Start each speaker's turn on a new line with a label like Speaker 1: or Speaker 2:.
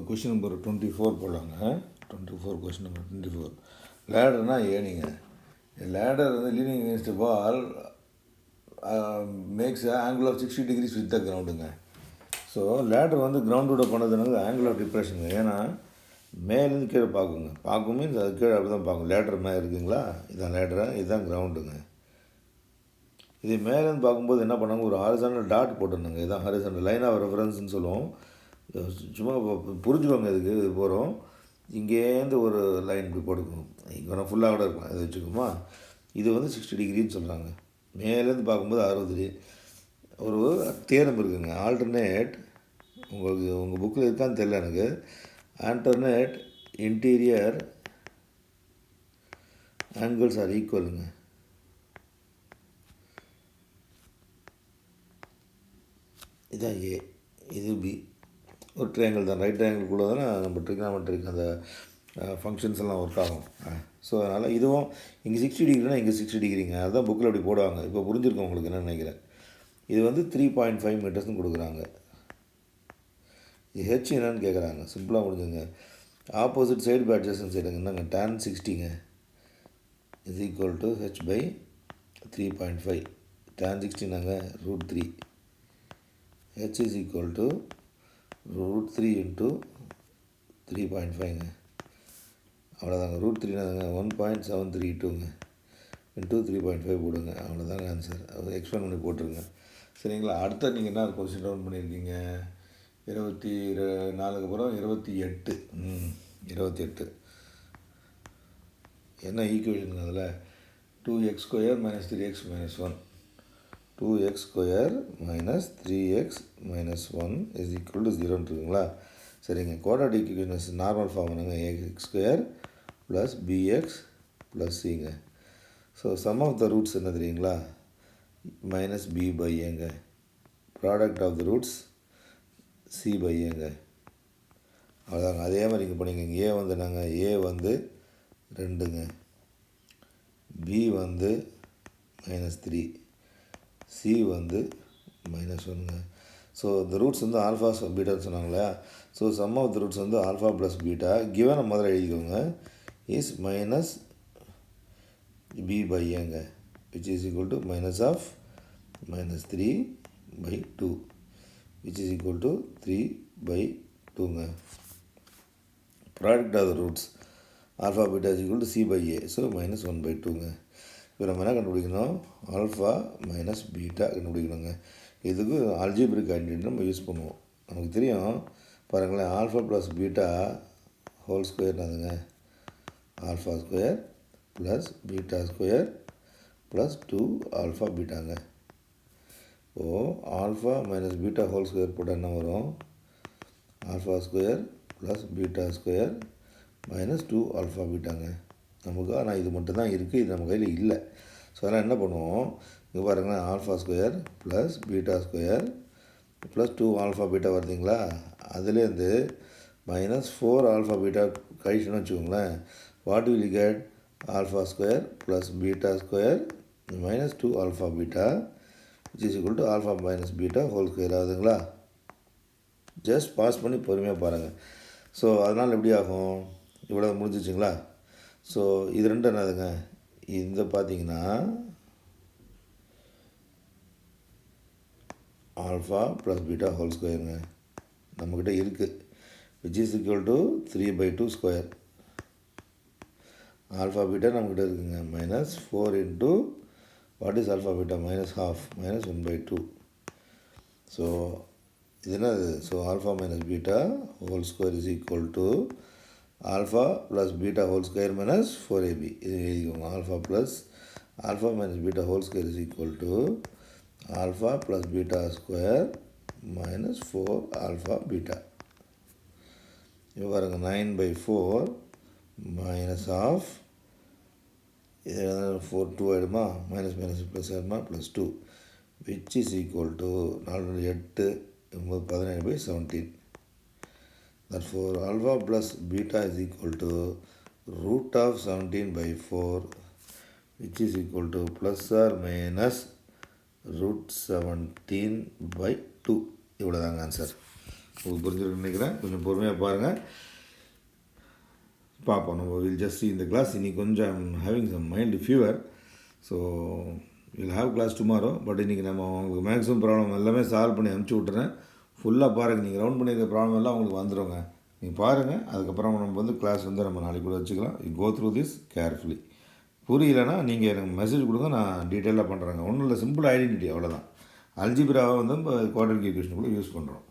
Speaker 1: Question number 24 போடலாங்க. 24 question number 24. லேடர்னா ஏனிங்க. லேடர் வந்து leaning against wall makes angle of 60 degrees with the கிரவுண்டுங்க. ஸோ லேடர் வந்து கிரவுண்டோட பண்ணதுனால ஆங்கிள் ஆஃப் டிப்ரெஷனுங்க. ஏன்னா மேலேருந்து கீழே பார்க்குங்க. பார்க்கும் மீன்ஸ் அது கீழே அப்படி தான் பார்க்கும். லேடர் மேலே இருக்குங்களா, இதுதான் லேடரா, இதுதான் கிரவுண்டுங்க. இது மேலேருந்து பார்க்கும்போது என்ன பண்ணாங்க, ஒரு ஹாரிசான்டல் டாட் போட்டுருந்தாங்க. இதுதான் ஹாரிசான்டல் லைன் ஆஃப் ரெஃபரன்ஸ்னு சொல்லுவோம். சும்மா புரிஞ்சுக்கோங்க. இதுக்கு இது போகிறோம். இங்கேருந்து ஒரு லைன் இப்படி போட்டுக்கணும். இங்கே வேணால் ஃபுல்லாக கூட இருக்கலாம், இதை வச்சுக்கோமா. இது வந்து 60 டிகிரின்னு சொல்கிறாங்க. மேலேருந்து பார்க்கும்போது 60 டிகிரி. ஒரு தேரம் இருக்குங்க, ஆல்டர்னேட். உங்கள் புக்கில் இருக்கான்னு தெரியல எனக்கு. ஆல்டர்னேட் இன்டீரியர் ஆங்கிள்ஸ் ஆர் ஈக்குவலுங்க. இதுதான் ஏ, இது பி. ஒரு ட்ரையாங்கிள் தான், ரைட் ட்ரையாங்கிள்குள்ளே தானே நம்ம ட்ரிக்னாமெட்ரிக் அந்த ஃபங்க்ஷன்ஸ் எல்லாம் ஒர்க் ஆகும். ஸோ அதனால் இதுவும் இங்கே 60 டிகிரினா இங்கே 60 டிகிரிங்க. அதுதான் புக்கில் அப்படி போடுவாங்க. இப்போ புரிஞ்சிருக்கோம் உங்களுக்கு என்னென்னு நினைக்கிறேன். இது வந்து 3.5 மீட்டர்ஸ்னு கொடுக்குறாங்க. இது ஹெச் என்னன்னு கேட்குறாங்க. சிம்பிளாக முடிஞ்சுங்க. ஆப்போசிட் சைடு பை அட்ஜஸ்டன் சைடுங்க. என்னங்க tan 60ங்க is equal to H by 3.5. tan 60 நாங்க √3. H is equal to √3 into 3.5ங்க. அவ்வளோதாங்க. √3 நாங்க 1.732ங்க இன்ட்டு 3.5 போடுங்க. அவ்வளோதாங்க ஆன்சர். எக்ஸ்பிளைன் பண்ணி போட்டுருங்க. சரிங்களா. அடுத்த நீங்கள் என்ன கொஸ்டின் டவுன் பண்ணியிருக்கீங்க? 24க்கு அப்புறம் 28. 28 என்ன ஈக்குவேஷனுங்க அதில்? 2x² - 3x - 1. 2x² - 3x - 1 is equal to 0ன்னு இருக்குங்களா. சரிங்க. குவாட்ராட்டிக் ஈக்குவேஷன் நார்மல் ஃபார்ம் என்னங்க? ax² + bx + cங்க. So sum of the roots என்ன தெரியுங்களா? -b/aங்க. ப்ராடக்ட் ஆஃப் த ரூட்ஸ் c/aங்க. அவ்வளோதாங்க. அதே மாதிரி இங்கே பண்ணிங்க. ஏ வந்து நாங்கள் ஏ வந்து 2ங்க, பி வந்து -3, சி வந்து -1ங்க. ஸோ இந்த ரூட்ஸ் வந்து ஆல்ஃபா பீட்டான்னு சொன்னாங்களே. So sum of the roots வந்து ஆல்ஃபா ப்ளஸ் பீட்டா கிவனை முதல்ல எழுதிக்கோங்க. இஸ் -b/aங்க, which is equal to -3/2, which is equal to 3/2ங்க. Product of the roots alpha beta is equal to c/a. So -1/2ங்க. இப்போ நம்ம என்ன கண்டுபிடிக்கணும்? ஆல்ஃபா மைனஸ் பீட்டா கண்டுபிடிக்கணுங்க. இதுக்கு அல்ஜிப்ரிக் ஐடென்டிட்டி நம்ம யூஸ் பண்ணுவோம். நமக்கு தெரியும் பாருங்களேன். Alpha plus beta whole ஸ்கொயர்னாதுங்க alpha square plus beta square plus 2 alpha பீட்டாங்க. Alpha minus beta whole square போட்டால் என்ன வரும்? Alpha square plus beta square minus 2 alpha பீட்டாங்க நமக்கு. ஆனால் இது மட்டும் தான் இருக்குது, இது நம்ம கையில் இல்லை. ஸோ அதனால் என்ன பண்ணுவோம்? இங்கே பாருங்களேன். Alpha square plus beta square plus 2 alpha beta வருதுங்களா. அதுலேருந்து -4 ஆல்ஃபா பீட்டா கழிச்சுன்னு வச்சுக்கோங்களேன். What will you get? Alpha square plus beta square -2 alpha beta which is equal to alpha minus beta whole square ஆகுதுங்களா. ஜஸ்ட் பாஸ் பண்ணி பொறுமையாக பாருங்கள். So அதனால் எப்படி ஆகும்? இவ்வளோ முடிஞ்சிச்சுங்களா. ஸோ இது ரெண்டு என்னதுங்க? இந்த பார்த்தீங்கன்னா ஆல்ஃபா ப்ளஸ் பீட்டா ஹோல் ஸ்கொயருங்க நம்மக்கிட்ட இருக்குது. Which is equal to 3/2 square. Alpha beta நம்மக்கிட்ட இருக்குங்க. -4 into what is alpha beta? -1/2 -1/2. So இது என்னது? So alpha minus beta whole square is equal to alpha plus beta whole square minus 4ab. இது எழுதிக்கோங்க. Alpha minus beta whole square is equal to alpha plus beta square minus 4 alpha beta. இப்போ பாருங்கள். 9/4 minus of இது 4 2 ஆகிடுமா. Minus minus plus ஆகிடுமா +2 which is equal to 4 8 17/17. Therefore alpha plus beta is equal to √17/4 which is equal to plus or minus √17/2. இவ்வளோதாங்க answer. உங்களுக்கு புரிஞ்சிருக்குன்னு நினைக்கிறேன். கொஞ்சம் பொறுமையாக பாருங்கள், பார்ப்போம். நம்ம வில் ஜஸ்ட் இந்த கிளாஸ். இன்னைக்கு கொஞ்சம் having some mild fever. So will have class tomorrow. But இன்றைக்கி நம்ம உங்களுக்கு மேக்ஸிமம் ப்ராப்ளம் எல்லாமே சால்வ் பண்ணி அனுப்பிச்சி விட்டுறேன். ஃபுல்லாக பாருங்கள். நீங்கள் ரவுண்ட் பண்ணியிருக்க ப்ராப்ளம் எல்லாம் உங்களுக்கு வந்துடுங்க. நீங்கள் பாருங்கள். அதுக்கப்புறம் நம்ம வந்து கிளாஸ் வந்து நம்ம நாளைக்கு கூட வச்சுக்கலாம். You go through this carefully. புரியலைன்னா நீங்கள் எனக்கு மெசேஜ் கொடுங்க, நான் டீட்டெயிலாக பண்ணுறேங்க. ஒன்றும் இல்லை, சிம்பிள் ஐடென்டிட்டி, அவ்வளோதான். அல்ஜிப்ராவை வந்து குவாட்ரிக் ஈக்குவேஷன் கூட யூஸ் பண்ணுறோம்.